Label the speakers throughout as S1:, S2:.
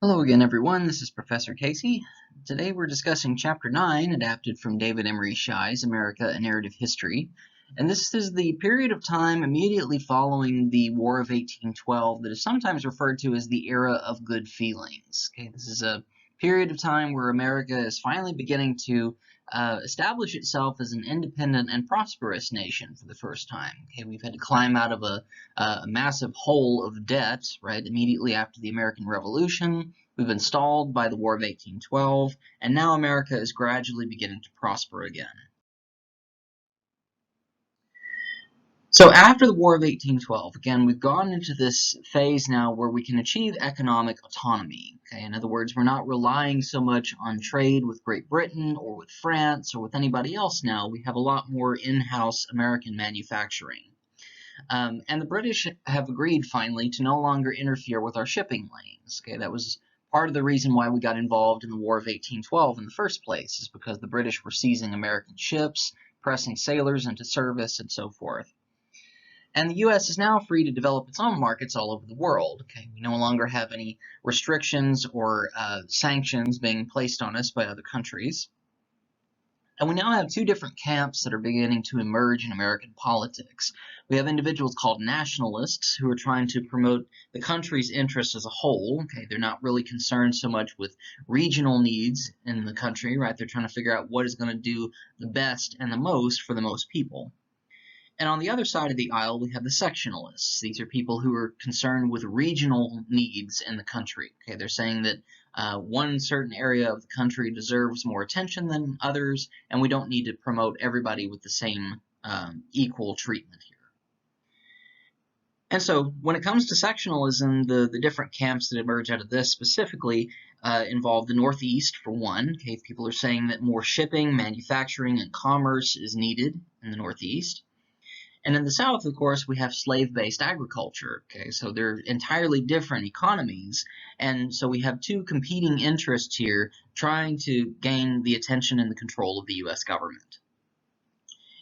S1: Hello again, everyone. This is Professor Casey. Today we're discussing Chapter 9, adapted from David Emory Shi's America: A Narrative History. And this is the period of time immediately following the War of 1812 that is sometimes referred to as the Era of Good Feelings. Okay, this is a period of time where America is finally beginning to establish itself as an independent and prosperous nation for the first time. Okay, we've had to climb out of a massive hole of debt, right, immediately after the American Revolution. We've been stalled by the War of 1812, and now America is gradually beginning to prosper again. So after the War of 1812, again, we've gone into this phase now where we can achieve economic autonomy. Okay? In other words, we're not relying so much on trade with Great Britain or with France or with anybody else now. We have a lot more in-house American manufacturing. And the British have agreed finally to no longer interfere with our shipping lanes. Okay? That was part of the reason why we got involved in the War of 1812 in the first place, is because the British were seizing American ships, pressing sailors into service, and so forth. And the U.S. is now free to develop its own markets all over the world. Okay, we no longer have any restrictions or sanctions being placed on us by other countries. And we now have two different camps that are beginning to emerge in American politics. We have individuals called nationalists who are trying to promote the country's interests as a whole. Okay, they're not really concerned so much with regional needs in the country, right? They're trying to figure out what is going to do the best and the most for the most people. And on the other side of the aisle, we have the sectionalists. These are people who are concerned with regional needs in the country. Okay, they're saying that one certain area of the country deserves more attention than others, and we don't need to promote everybody with the same equal treatment here. And so when it comes to sectionalism, the different camps that emerge out of this specifically involve the Northeast, for one. Okay, people are saying that more shipping, manufacturing, and commerce is needed in the Northeast. And in the South, of course, we have slave-based agriculture. Okay, so they're entirely different economies, and so we have two competing interests here trying to gain the attention and the control of the U.S. government.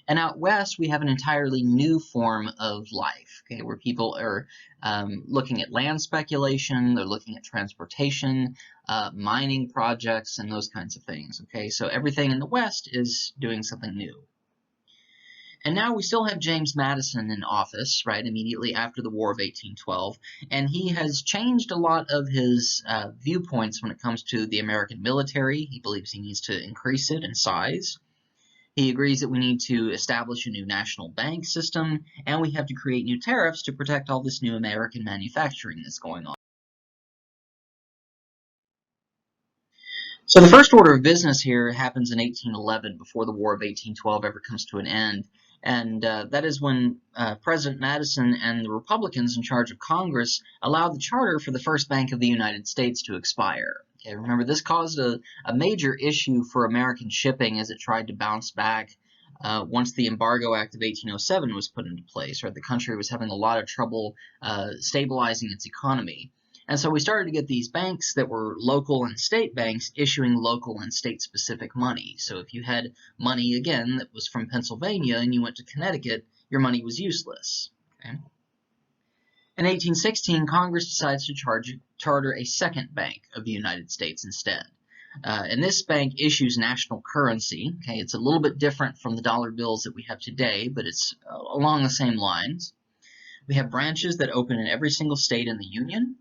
S1: And out west, we have an entirely new form of life, okay, where people are looking at land speculation, they're looking at transportation, mining projects, and those kinds of things. Okay, so everything in the West is doing something new. And now we still have James Madison in office, right, immediately after the War of 1812, and he has changed a lot of his viewpoints when it comes to the American military. He believes he needs to increase it in size. He agrees that we need to establish a new national bank system, and we have to create new tariffs to protect all this new American manufacturing that's going on. So the first order of business here happens in 1811, before the War of 1812 ever comes to an end. And that is when President Madison and the Republicans in charge of Congress allowed the charter for the first Bank of the United States to expire. Okay, remember, this caused a major issue for American shipping as it tried to bounce back once the Embargo Act of 1807 was put into place. Right, the country was having a lot of trouble stabilizing its economy. And so we started to get these banks that were local and state banks issuing local and state-specific money. So if you had money, again, that was from Pennsylvania and you went to Connecticut, your money was useless. Okay? In 1816, Congress decides to charter a second Bank of the United States instead. And this bank issues national currency. Okay? It's a little bit different from the dollar bills that we have today, but it's along the same lines. We have branches that open in every single state in the Union.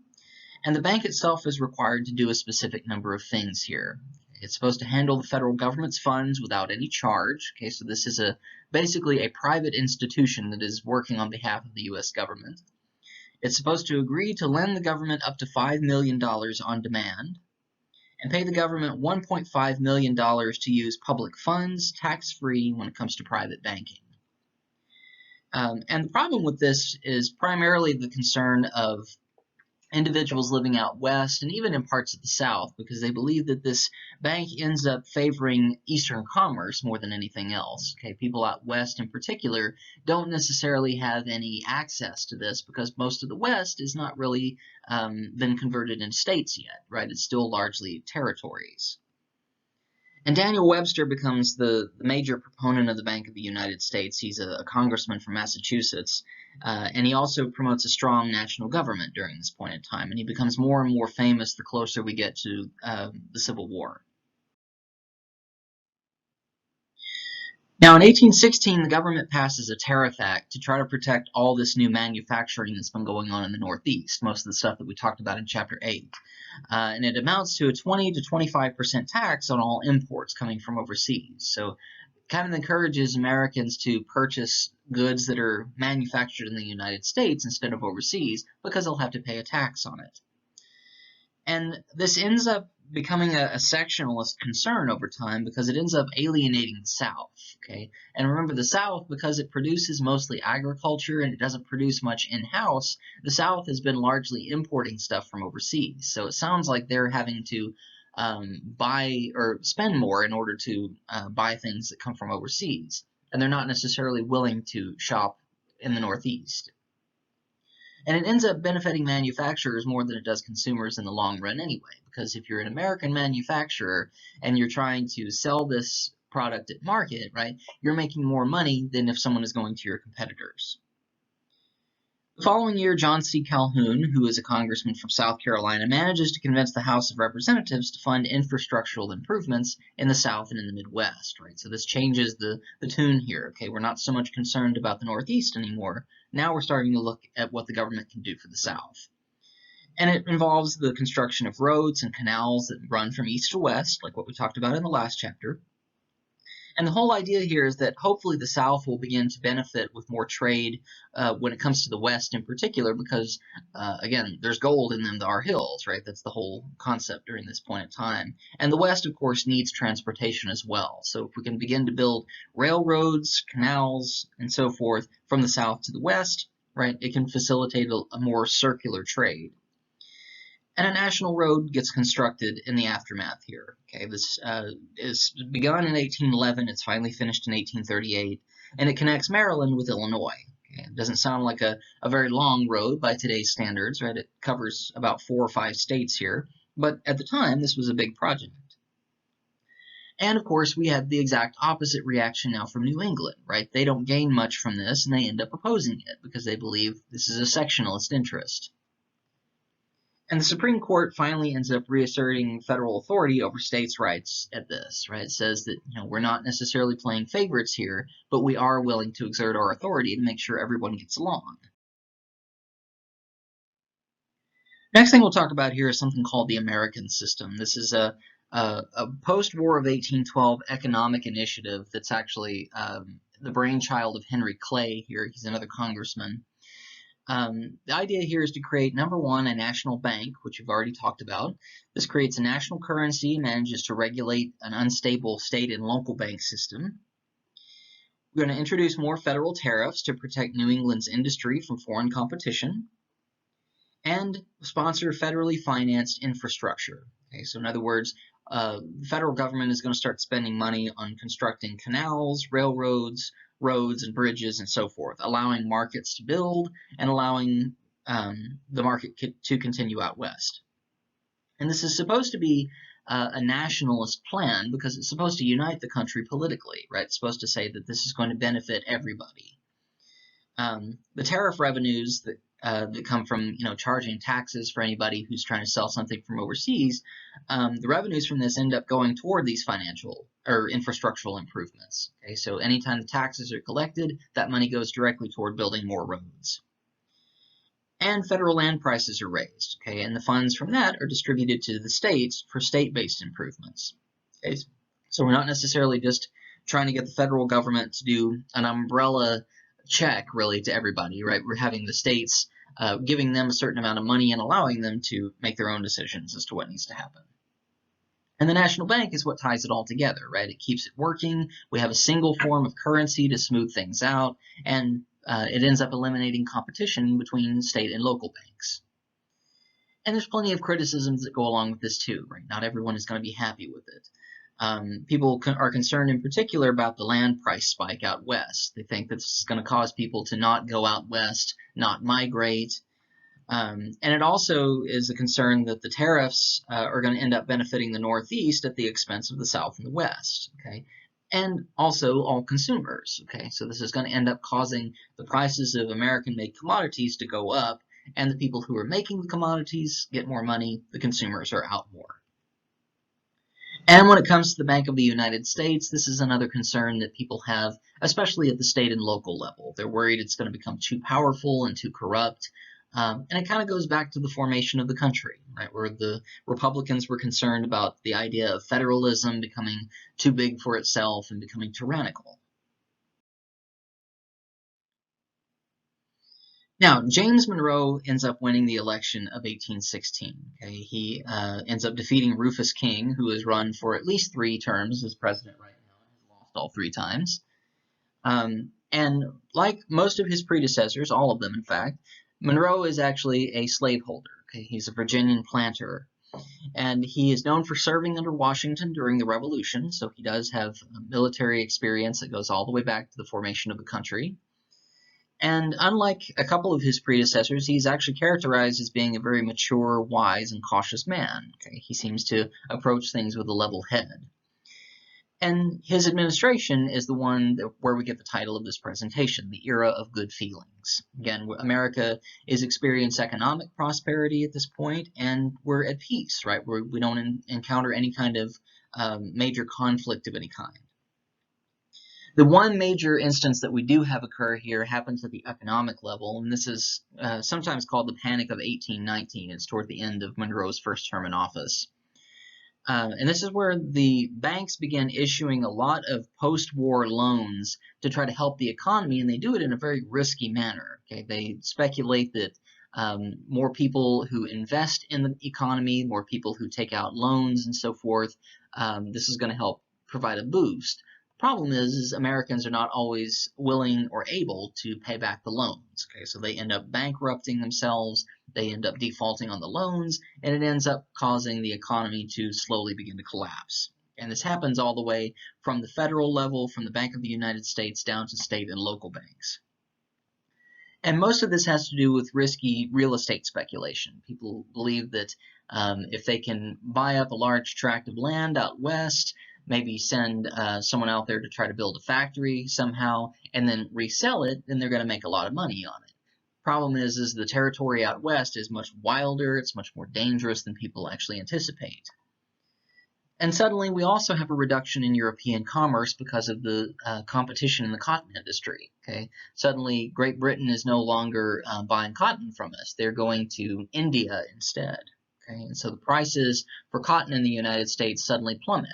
S1: And the bank itself is required to do a specific number of things here. It's supposed to handle the federal government's funds without any charge. Okay, so this is basically a private institution that is working on behalf of the U.S. government. It's supposed to agree to lend the government up to $5 million on demand and pay the government $1.5 million to use public funds tax-free when it comes to private banking. And the problem with this is primarily the concern of individuals living out west and even in parts of the South, because they believe that this bank ends up favoring Eastern commerce more than anything else. Okay, people out west in particular don't necessarily have any access to this because most of the West is not really been converted into states yet, right? It's still largely territories. And Daniel Webster becomes the major proponent of the Bank of the United States. He's a congressman from Massachusetts, and he also promotes a strong national government during this point in time, and he becomes more and more famous the closer we get to the Civil War. Now, in 1816, the government passes a tariff act to try to protect all this new manufacturing that's been going on in the Northeast, most of the stuff that we talked about in Chapter 8. And it amounts to a 20 to 25% tax on all imports coming from overseas. So it kind of encourages Americans to purchase goods that are manufactured in the United States instead of overseas because they'll have to pay a tax on it. And this ends up becoming a sectionalist concern over time because it ends up alienating the South, okay? And remember, the South, because it produces mostly agriculture and it doesn't produce much in-house, the South has been largely importing stuff from overseas. So it sounds like they're having to buy or spend more in order to buy things that come from overseas. And they're not necessarily willing to shop in the Northeast. And it ends up benefiting manufacturers more than it does consumers in the long run anyway, because if you're an American manufacturer and you're trying to sell this product at market, right, you're making more money than if someone is going to your competitors. The following year, John C. Calhoun, who is a congressman from South Carolina, manages to convince the House of Representatives to fund infrastructural improvements in the South and in the Midwest, right? So this changes the tune here, okay? We're not so much concerned about the Northeast anymore. Now we're starting to look at what the government can do for the South. And it involves the construction of roads and canals that run from east to west, like what we talked about in the last chapter. And the whole idea here is that hopefully the South will begin to benefit with more trade when it comes to the West in particular, because, again, there's gold in them, our hills, right? That's the whole concept during this point in time. And the West, of course, needs transportation as well. So if we can begin to build railroads, canals, and so forth from the South to the West, right, it can facilitate a more circular trade. And a national road gets constructed in the aftermath here. Okay, this is begun in 1811. It's finally finished in 1838, and it connects Maryland with Illinois. Okay, it doesn't sound like a very long road by today's standards, right? It covers about 4 or 5 states here, but at the time, this was a big project. And of course, we have the exact opposite reaction now from New England, right? They don't gain much from this, and they end up opposing it because they believe this is a sectionalist interest. And the Supreme Court finally ends up reasserting federal authority over states' rights at this, right? It says that, we're not necessarily playing favorites here, but we are willing to exert our authority to make sure everyone gets along. Next thing we'll talk about here is something called the American system. This is a post-war of 1812 economic initiative that's actually the brainchild of Henry Clay here. He's another congressman. The idea here is to create, number one, a national bank, which we've already talked about. This creates a national currency, manages to regulate an unstable state and local bank system. We're going to introduce more federal tariffs to protect New England's industry from foreign competition, and sponsor federally financed infrastructure. Okay, so in other words, the federal government is going to start spending money on constructing canals, railroads, roads and bridges and so forth, allowing markets to build and allowing the market to continue out west. And this is supposed to be a nationalist plan because it's supposed to unite the country politically, right? It's supposed to say that this is going to benefit everybody. The tariff revenues that come from charging taxes for anybody who's trying to sell something from overseas, the revenues from this end up going toward these financial or infrastructural improvements. Okay, so anytime the taxes are collected, that money goes directly toward building more roads. And federal land prices are raised, okay, and the funds from that are distributed to the states for state-based improvements. Okay, so we're not necessarily just trying to get the federal government to do an umbrella check really to everybody, right? We're having the states giving them a certain amount of money and allowing them to make their own decisions as to what needs to happen. And the national bank is what ties it all together, right? It keeps it working. We have a single form of currency to smooth things out, and it ends up eliminating competition between state and local banks. And there's plenty of criticisms that go along with this too, right? Not everyone is going to be happy with it. People are concerned in particular about the land price spike out west. They think that this is going to cause people to not go out west, not migrate. And it also is a concern that the tariffs are going to end up benefiting the Northeast at the expense of the South and the West, okay? And also all consumers, okay? So this is going to end up causing the prices of American-made commodities to go up, and the people who are making the commodities get more money, the consumers are out more. And when it comes to the Bank of the United States, this is another concern that people have, especially at the state and local level. They're worried it's going to become too powerful and too corrupt. And it kind of goes back to the formation of the country, right, where the Republicans were concerned about the idea of federalism becoming too big for itself and becoming tyrannical. Now, James Monroe ends up winning the election of 1816. Okay? He ends up defeating Rufus King, who has run for at least 3 terms as president right now, and has lost all 3 times. And like most of his predecessors, all of them in fact, Monroe is actually a slaveholder. Okay? He's a Virginian planter. And he is known for serving under Washington during the Revolution, so he does have military experience that goes all the way back to the formation of the country. And unlike a couple of his predecessors, he's actually characterized as being a very mature, wise, and cautious man. Okay? He seems to approach things with a level head. And his administration is the one where we get the title of this presentation, the era of good feelings. Again, America is experiencing economic prosperity at this point, and we're at peace, right? We don't encounter any kind of major conflict of any kind. The one major instance that we do have occur here happens at the economic level, and this is sometimes called the Panic of 1819. It's toward the end of Monroe's first term in office. And this is where the banks began issuing a lot of post-war loans to try to help the economy, and they do it in a very risky manner. Okay? They speculate that more people who invest in the economy, more people who take out loans and so forth, this is going to help provide a boost. Problem is Americans are not always willing or able to pay back the loans. Okay, so they end up bankrupting themselves, they end up defaulting on the loans, and it ends up causing the economy to slowly begin to collapse. And this happens all the way from the federal level, from the Bank of the United States, down to state and local banks. And most of this has to do with risky real estate speculation. People believe that if they can buy up a large tract of land out west, maybe send someone out there to try to build a factory somehow, and then resell it, then they're going to make a lot of money on it. Problem is the territory out west is much wilder, it's much more dangerous than people actually anticipate. And suddenly we also have a reduction in European commerce because of the competition in the cotton industry. Okay? Suddenly Great Britain is no longer buying cotton from us. They're going to India instead. Okay? And so the prices for cotton in the United States suddenly plummet.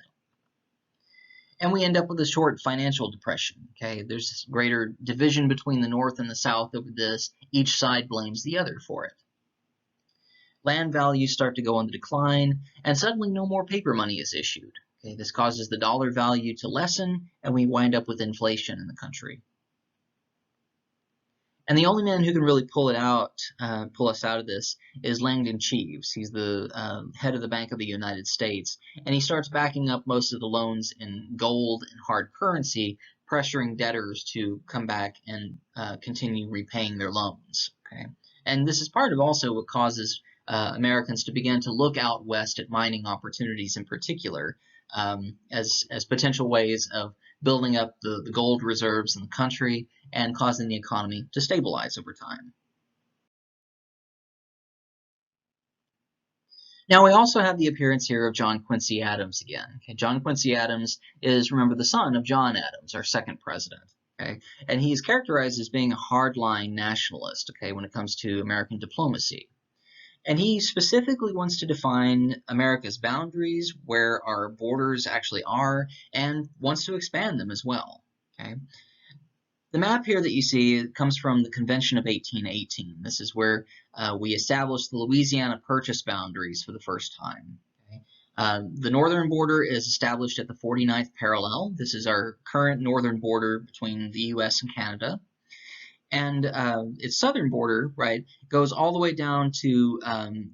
S1: And we end up with a short financial depression. Okay? There's greater division between the North and the South over this. Each side blames the other for it. Land values start to go on the decline, and suddenly no more paper money is issued. Okay? This causes the dollar value to lessen, and we wind up with inflation in the country. And the only man who can really pull us out of this is Langdon Cheves. He's the head of the Bank of the United States, and he starts backing up most of the loans in gold and hard currency, pressuring debtors to come back and continue repaying their loans. Okay? And this is part of also what causes Americans to begin to look out west at mining opportunities in particular as potential ways of building up the gold reserves in the country and causing the economy to stabilize over time. Now we also have the appearance here of John Quincy Adams again. Okay, John Quincy Adams is, remember, the son of John Adams, our second president. Okay, and he's characterized as being a hardline nationalist. Okay, when it comes to American diplomacy. And he specifically wants to define America's boundaries, where our borders actually are, and wants to expand them as well. Okay? The map here that you see comes from the Convention of 1818. This is where we established the Louisiana Purchase boundaries for the first time. Okay? The northern border is established at the 49th parallel. This is our current northern border between the U.S. and Canada. And its southern border, right, goes all the way down to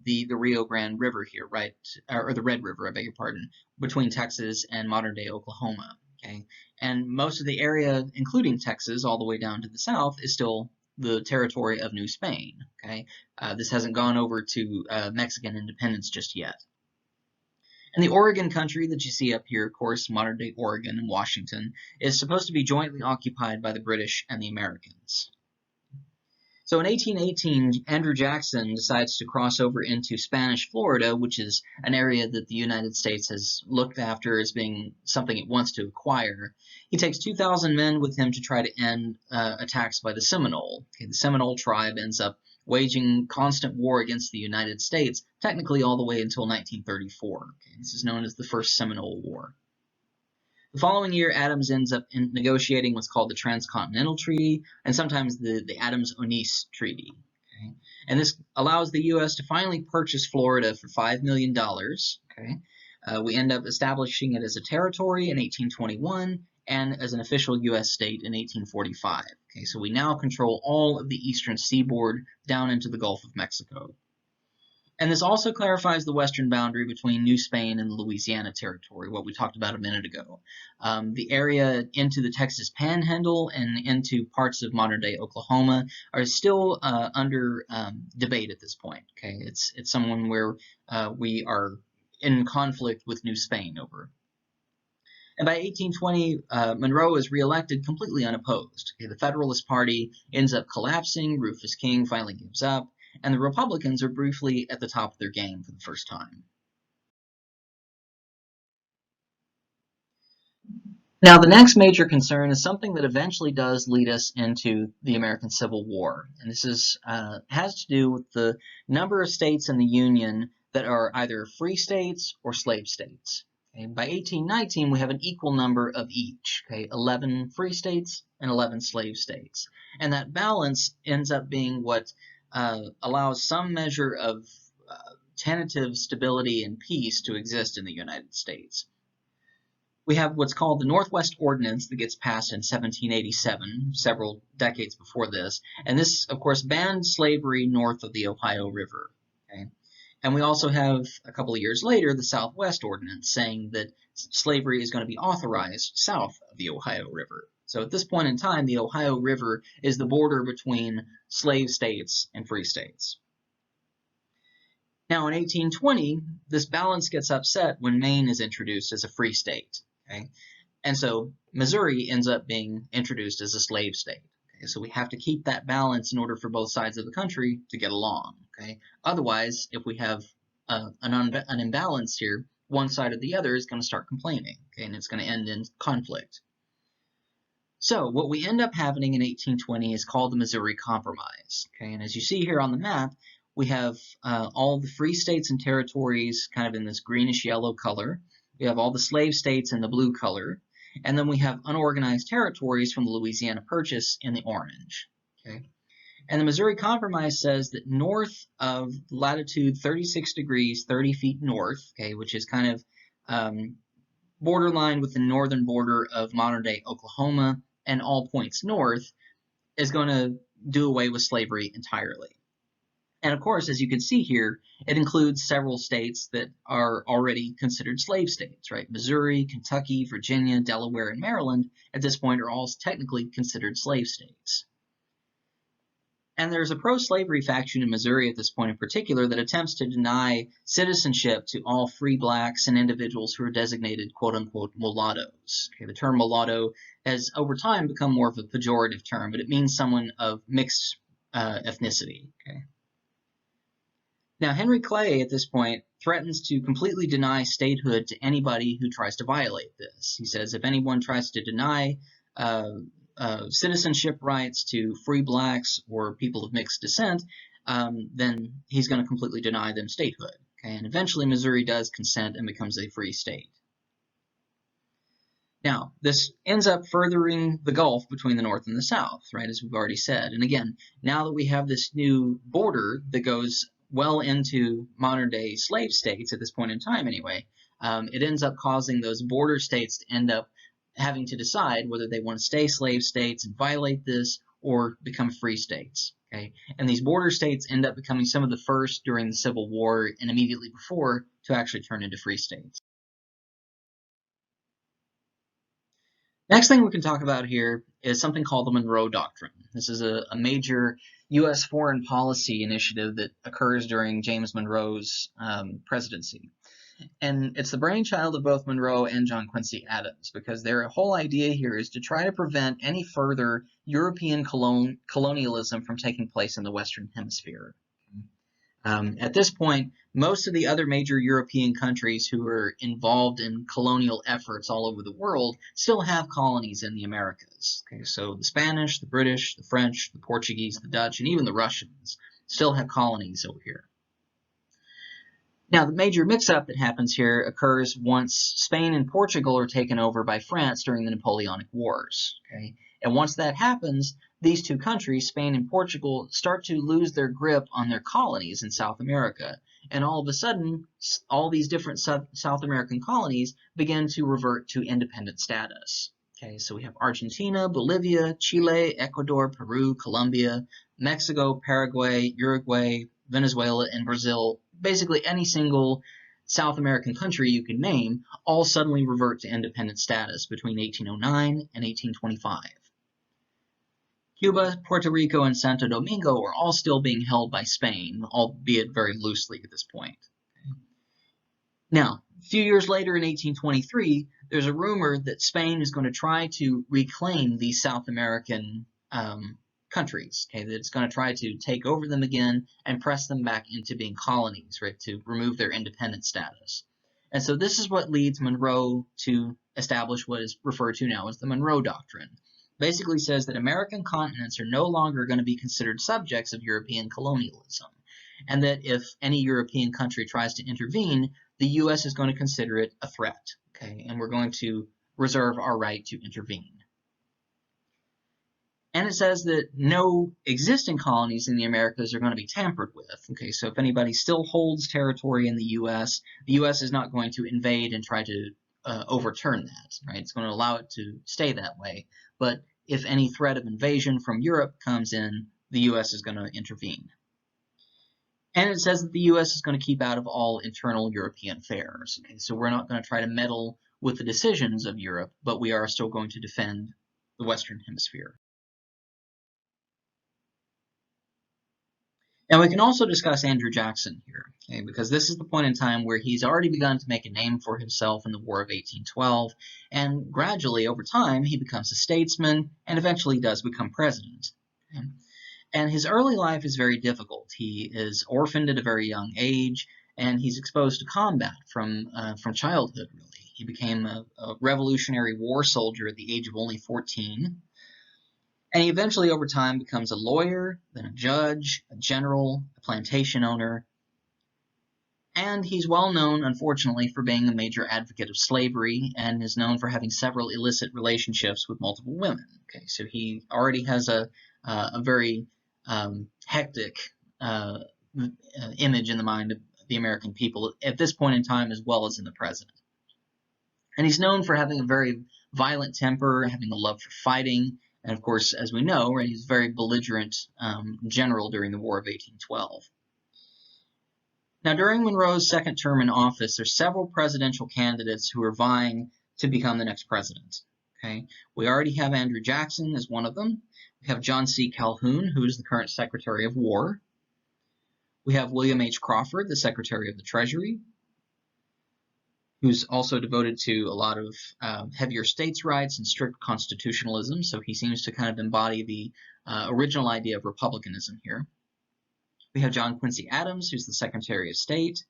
S1: the Rio Grande River here, right, or the Red River, I beg your pardon, between Texas and modern-day Oklahoma. Okay, and most of the area, including Texas, all the way down to the south, is still the territory of New Spain. Okay, this hasn't gone over to Mexican independence just yet. And the Oregon country that you see up here, of course, modern-day Oregon and Washington, is supposed to be jointly occupied by the British and the Americans. So in 1818, Andrew Jackson decides to cross over into Spanish Florida, which is an area that the United States has looked after as being something it wants to acquire. He takes 2,000 men with him to try to end attacks by the Seminole. Okay, the Seminole tribe ends up waging constant war against the United States, technically all the way until 1934. Okay, this is known as the First Seminole War. The following year, Adams ends up negotiating what's called the Transcontinental Treaty, and sometimes the Adams-Onis Treaty. Okay? And this allows the U.S. to finally purchase Florida for $5 million. Okay? We end up establishing it as a territory in 1821 and as an official U.S. state in 1845. Okay? So we now control all of the eastern seaboard down into the Gulf of Mexico. And this also clarifies the western boundary between New Spain and the Louisiana Territory, what we talked about a minute ago. The area into the Texas Panhandle and into parts of modern-day Oklahoma are still under debate at this point. Okay, it's someone where we are in conflict with New Spain over. And by 1820, Monroe is reelected completely unopposed. Okay, the Federalist Party ends up collapsing. Rufus King finally gives up. And the Republicans are briefly at the top of their game for the first time. Now, the next major concern is something that eventually does lead us into the American Civil War. And this has to do with the number of states in the Union that are either free states or slave states. Okay, by 1819, we have an equal number of each, okay, 11 free states and 11 slave states. And that balance ends up being what allows some measure of tentative stability and peace to exist in the United States. We have what's called the Northwest Ordinance that gets passed in 1787, several decades before this, and this, of course, banned slavery north of the Ohio River. Okay? And we also have, a couple of years later, the Southwest Ordinance saying that slavery is going to be authorized south of the Ohio River. So at this point in time, the Ohio River is the border between slave states and free states. Now in 1820, this balance gets upset when Maine is introduced as a free state. Okay? And so Missouri ends up being introduced as a slave state. Okay? So we have to keep that balance in order for both sides of the country to get along. Okay? Otherwise, if we have an imbalance here, one side or the other is going to start complaining, okay? And it's going to end in conflict. So what we end up having in 1820 is called the Missouri Compromise. Okay, and as you see here on the map, we have all the free states and territories kind of in this greenish yellow color. We have all the slave states in the blue color, and then we have unorganized territories from the Louisiana Purchase in the orange. Okay, and the Missouri Compromise says that north of latitude 36 degrees 30 feet north, okay, which is kind of borderline with the northern border of modern-day Oklahoma, and all points north, is going to do away with slavery entirely. And of course, as you can see here, it includes several states that are already considered slave states, right? Missouri, Kentucky, Virginia, Delaware, and Maryland at this point are all technically considered slave states. And there's a pro-slavery faction in Missouri at this point in particular that attempts to deny citizenship to all free blacks and individuals who are designated quote-unquote mulattoes. Okay, the term mulatto has over time become more of a pejorative term, but it means someone of mixed ethnicity. Okay. Now, Henry Clay at this point threatens to completely deny statehood to anybody who tries to violate this. He says if anyone tries to deny citizenship rights to free blacks or people of mixed descent, then he's going to completely deny them statehood. Okay? And eventually Missouri does consent and becomes a free state. Now, this ends up furthering the gulf between the North and the South, right, as we've already said. And again, now that we have this new border that goes well into modern-day slave states at this point in time anyway, it ends up causing those border states to end up having to decide whether they want to stay slave states and violate this or become free states. Okay? And these border states end up becoming some of the first during the Civil War and immediately before to actually turn into free states. Next thing we can talk about here is something called the Monroe Doctrine. This is a major U.S. foreign policy initiative that occurs during James Monroe's presidency. And it's the brainchild of both Monroe and John Quincy Adams, because their whole idea here is to try to prevent any further European colonialism from taking place in the Western Hemisphere. At this point, most of the other major European countries who are involved in colonial efforts all over the world still have colonies in the Americas. Okay, so the Spanish, the British, the French, the Portuguese, the Dutch, and even the Russians still have colonies over here. Now, the major mix-up that happens here occurs once Spain and Portugal are taken over by France during the Napoleonic Wars. Okay? And once that happens, these two countries, Spain and Portugal, start to lose their grip on their colonies in South America. And all of a sudden, all these different South American colonies begin to revert to independent status. Okay, so we have Argentina, Bolivia, Chile, Ecuador, Peru, Colombia, Mexico, Paraguay, Uruguay, Venezuela, and Brazil. Basically any single South American country you could name all suddenly revert to independent status between 1809 and 1825. Cuba, Puerto Rico, and Santo Domingo are all still being held by Spain, albeit very loosely at this point. Now, a few years later in 1823, there's a rumor that Spain is going to try to reclaim these South American countries, okay, that it's going to try to take over them again and press them back into being colonies, right, to remove their independent status. And so this is what leads Monroe to establish what is referred to now as the Monroe Doctrine. Basically says that American continents are no longer going to be considered subjects of European colonialism, and that if any European country tries to intervene, the U.S. is going to consider it a threat, okay, and we're going to reserve our right to intervene. And it says that no existing colonies in the Americas are going to be tampered with. Okay, so if anybody still holds territory in the U.S. is not going to invade and try to overturn that, right? It's going to allow it to stay that way. But if any threat of invasion from Europe comes in, the U.S. is going to intervene. And it says that the U.S. is going to keep out of all internal European affairs. Okay, so we're not going to try to meddle with the decisions of Europe, but we are still going to defend the Western Hemisphere. Now, we can also discuss Andrew Jackson here, okay, because this is the point in time where he's already begun to make a name for himself in the War of 1812, and gradually, over time, he becomes a statesman and eventually does become president. Okay? And his early life is very difficult. He is orphaned at a very young age, and he's exposed to combat from childhood, really. He became a Revolutionary War soldier at the age of only 14. And he eventually, over time, becomes a lawyer, then a judge, a general, a plantation owner. And he's well known, unfortunately, for being a major advocate of slavery and is known for having several illicit relationships with multiple women. Okay, so he already has a very hectic image in the mind of the American people at this point in time, as well as in the present. And he's known for having a very violent temper, having a love for fighting. And of course, as we know, right, he's a very belligerent general during the War of 1812. Now, during Monroe's second term in office, there's several presidential candidates who are vying to become the next president. Okay, we already have Andrew Jackson as one of them. We have John C. Calhoun, who is the current Secretary of War. We have William H. Crawford, the Secretary of the Treasury, who's also devoted to a lot of heavier states' rights and strict constitutionalism, so he seems to kind of embody the original idea of republicanism here. We have John Quincy Adams, who's the Secretary of State.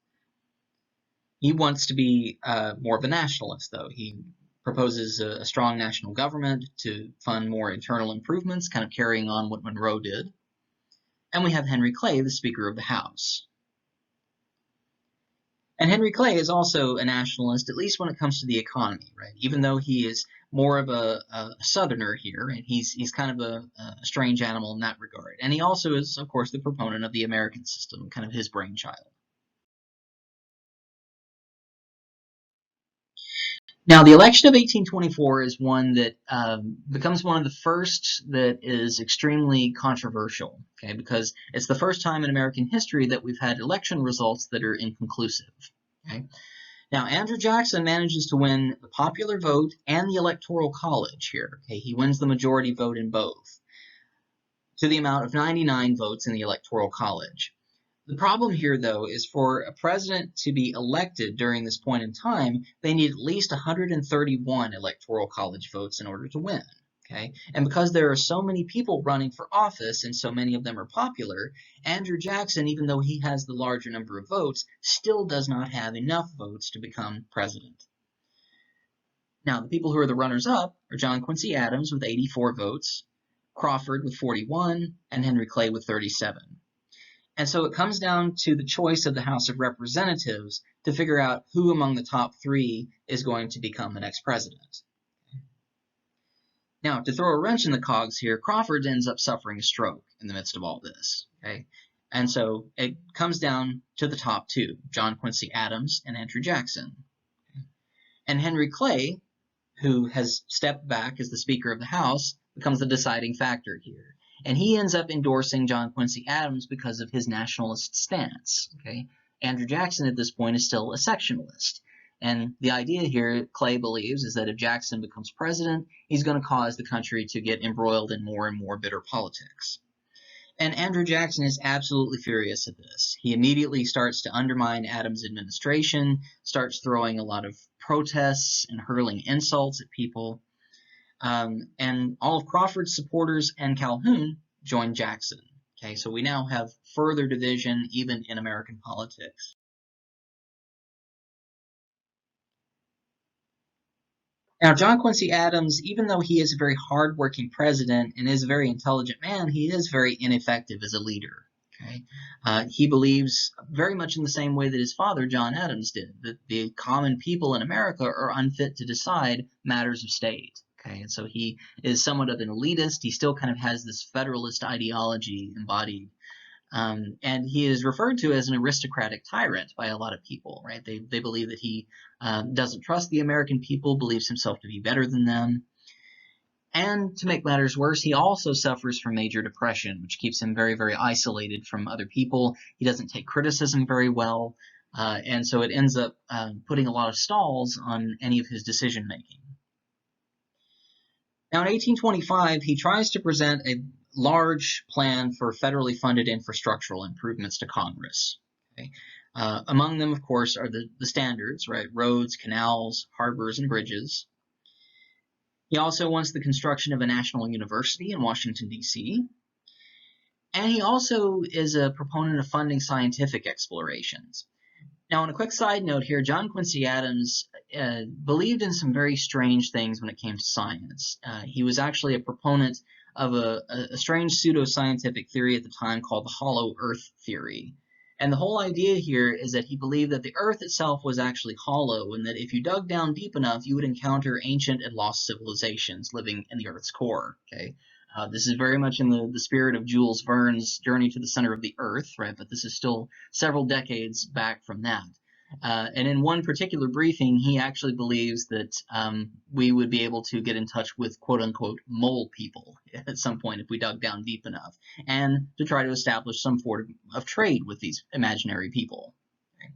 S1: He wants to be more of a nationalist, though. He proposes a strong national government to fund more internal improvements, kind of carrying on what Monroe did. And we have Henry Clay, the Speaker of the House. And Henry Clay is also a nationalist, at least when it comes to the economy, right? Even though he is more of a Southerner here, and he's kind of a strange animal in that regard. And he also is, of course, the proponent of the American system, kind of his brainchild. Now, the election of 1824 is one that becomes one of the first that is extremely controversial, okay, because it's the first time in American history that we've had election results that are inconclusive. Okay? Now, Andrew Jackson manages to win the popular vote and the electoral college here. Okay, he wins the majority vote in both, to the amount of 99 votes in the electoral college. The problem here, though, is for a president to be elected during this point in time, they need at least 131 electoral college votes in order to win. Okay? And because there are so many people running for office and so many of them are popular, Andrew Jackson, even though he has the larger number of votes, still does not have enough votes to become president. Now, the people who are the runners-up are John Quincy Adams with 84 votes, Crawford with 41, and Henry Clay with 37. And so it comes down to the choice of the House of Representatives to figure out who among the top three is going to become the next president. Now, to throw a wrench in the cogs here, Crawford ends up suffering a stroke in the midst of all this. Okay? And so it comes down to the top two, John Quincy Adams and Andrew Jackson. And Henry Clay, who has stepped back as the Speaker of the House, becomes the deciding factor here. And he ends up endorsing John Quincy Adams because of his nationalist stance. Okay? Andrew Jackson at this point is still a sectionalist. And the idea here, Clay believes, is that if Jackson becomes president, he's going to cause the country to get embroiled in more and more bitter politics. And Andrew Jackson is absolutely furious at this. He immediately starts to undermine Adams' administration, starts throwing a lot of protests and hurling insults at people. And all of Crawford's supporters and Calhoun join Jackson. Okay, so we now have further division even in American politics. Now, John Quincy Adams, even though he is a very hardworking president and is a very intelligent man, he is very ineffective as a leader. Okay? He believes very much in the same way that his father, John Adams, did, that the common people in America are unfit to decide matters of state. Okay? And so he is somewhat of an elitist. He still kind of has this federalist ideology embodied. And he is referred to as an aristocratic tyrant by a lot of people, right? They believe that he doesn't trust the American people, believes himself to be better than them. And to make matters worse, he also suffers from major depression, which keeps him very, very isolated from other people. He doesn't take criticism very well, and so it ends up putting a lot of stalls on any of his decision-making. Now, in 1825, he tries to present a large plan for federally funded infrastructural improvements to Congress. Okay? Among them, of course, are the standards, right? Roads, canals, harbors, and bridges. He also wants the construction of a national university in Washington, D.C. And he also is a proponent of funding scientific explorations. Now, on a quick side note here, John Quincy Adams believed in some very strange things when it came to science. He was actually a proponent of a strange pseudoscientific theory at the time called the hollow earth theory. And the whole idea here is that he believed that the earth itself was actually hollow, and that if you dug down deep enough, you would encounter ancient and lost civilizations living in the earth's core. Okay? This is very much in the spirit of Jules Verne's Journey to the Center of the Earth, right? But this is still several decades back from that. And in one particular briefing, he actually believes that we would be able to get in touch with quote-unquote mole people at some point if we dug down deep enough, and to try to establish some form of trade with these imaginary people. Okay.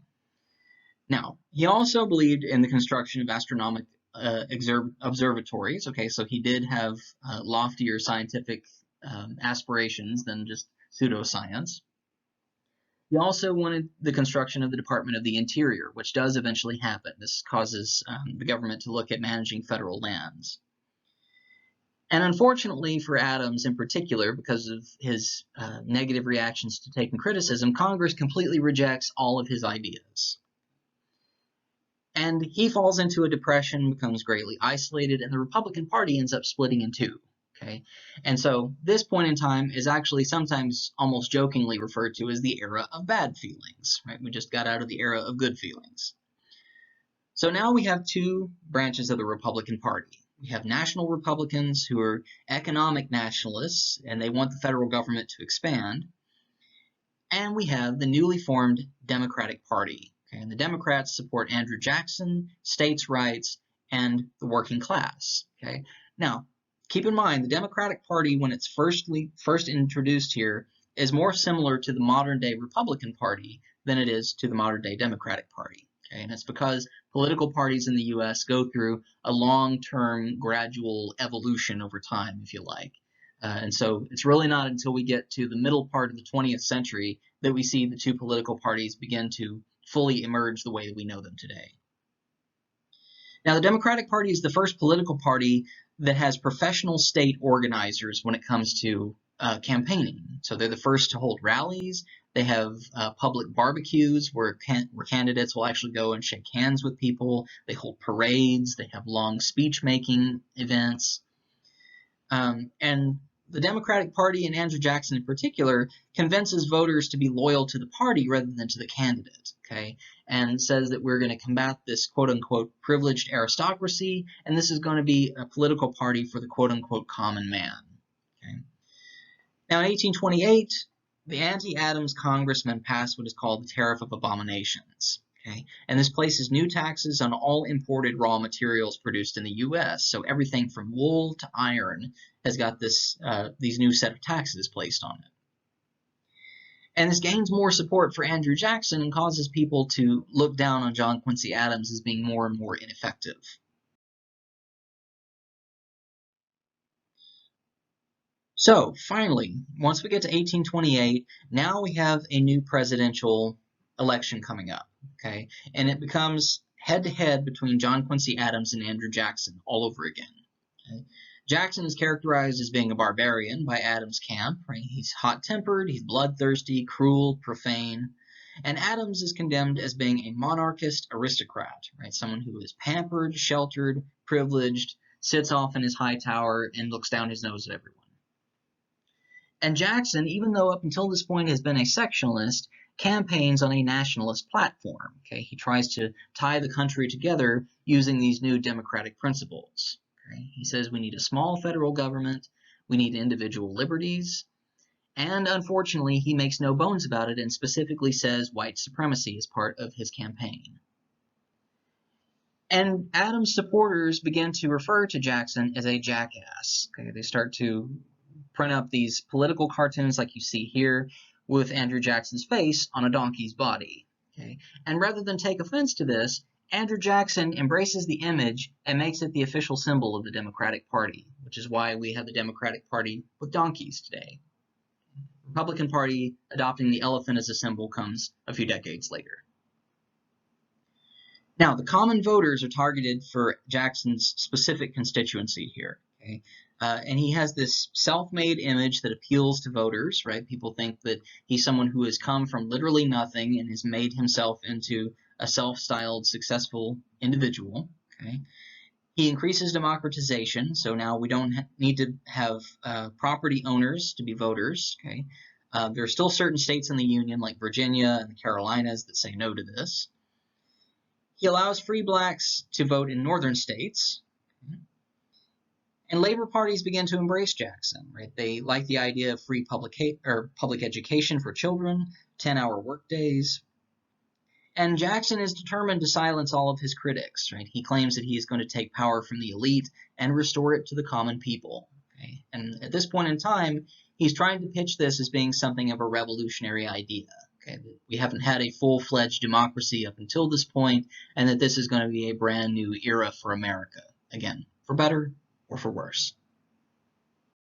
S1: Now, he also believed in the construction of astronomical observatories. Okay, so he did have loftier scientific aspirations than just pseudoscience. He also wanted the construction of the Department of the Interior, which does eventually happen. This causes the government to look at managing federal lands. And unfortunately for Adams in particular, because of his negative reactions to taking criticism, Congress completely rejects all of his ideas. And he falls into a depression, becomes greatly isolated, and the Republican Party ends up splitting in two. Okay? And so this point in time is actually sometimes almost jokingly referred to as the era of bad feelings. Right? We just got out of the era of good feelings. So now we have two branches of the Republican Party. We have national Republicans who are economic nationalists, and they want the federal government to expand. And we have the newly formed Democratic Party. Okay? And the Democrats support Andrew Jackson, states' rights, and the working class. Okay? Now, keep in mind, the Democratic Party, when it's first introduced here, is more similar to the modern-day Republican Party than it is to the modern-day Democratic Party. Okay, and it's because political parties in the U.S. go through a long-term gradual evolution over time, if you like. And so it's really not until we get to the middle part of the 20th century that we see the two political parties begin to fully emerge the way that we know them today. Now, the Democratic Party is the first political party that has professional state organizers when it comes to campaigning. So they're the first to hold rallies. They have public barbecues where candidates will actually go and shake hands with people. They hold parades. They have long speech-making events. And the Democratic Party, and Andrew Jackson in particular, convinces voters to be loyal to the party rather than to the candidate, okay? And says that we're going to combat this quote-unquote privileged aristocracy, and this is going to be a political party for the quote-unquote common man, okay? Now, in 1828, the anti-Adams congressmen passed what is called the Tariff of Abominations. Okay. And this places new taxes on all imported raw materials produced in the U.S. So everything from wool to iron has got these new set of taxes placed on it. And this gains more support for Andrew Jackson and causes people to look down on John Quincy Adams as being more and more ineffective. So finally, once we get to 1828, now we have a new presidential election coming up, okay? And it becomes head-to-head between John Quincy Adams and Andrew Jackson all over again. Okay? Jackson is characterized as being a barbarian by Adams' camp, right? He's hot-tempered, he's bloodthirsty, cruel, profane. And Adams is condemned as being a monarchist aristocrat, right? Someone who is pampered, sheltered, privileged, sits off in his high tower, and looks down his nose at everyone. And Jackson, even though up until this point has been a sectionalist, campaigns on a nationalist platform. Okay? He tries to tie the country together using these new democratic principles. Okay? He says we need a small federal government, we need individual liberties, and unfortunately he makes no bones about it and specifically says white supremacy is part of his campaign. And Adams' supporters begin to refer to Jackson as a jackass. Okay? They start to print up these political cartoons like you see here with Andrew Jackson's face on a donkey's body. Okay? And rather than take offense to this, Andrew Jackson embraces the image and makes it the official symbol of the Democratic Party, which is why we have the Democratic Party with donkeys today. The Republican Party adopting the elephant as a symbol comes a few decades later. Now, the common voters are targeted for Jackson's specific constituency here. Okay? And he has this self-made image that appeals to voters, right? People think that he's someone who has come from literally nothing and has made himself into a self-styled, successful individual, okay? He increases democratization, so now we don't need to have property owners to be voters, okay? There are still certain states in the Union, like Virginia and the Carolinas, that say no to this. He allows free blacks to vote in northern states. Okay? And labor parties begin to embrace Jackson, right? They like the idea of free public education for children, 10-hour workdays. And Jackson is determined to silence all of his critics, right? He claims that he is going to take power from the elite and restore it to the common people. Okay? And at this point in time, he's trying to pitch this as being something of a revolutionary idea. Okay? We haven't had a full-fledged democracy up until this point, and that this is going to be a brand new era for America. Again, for better or for worse.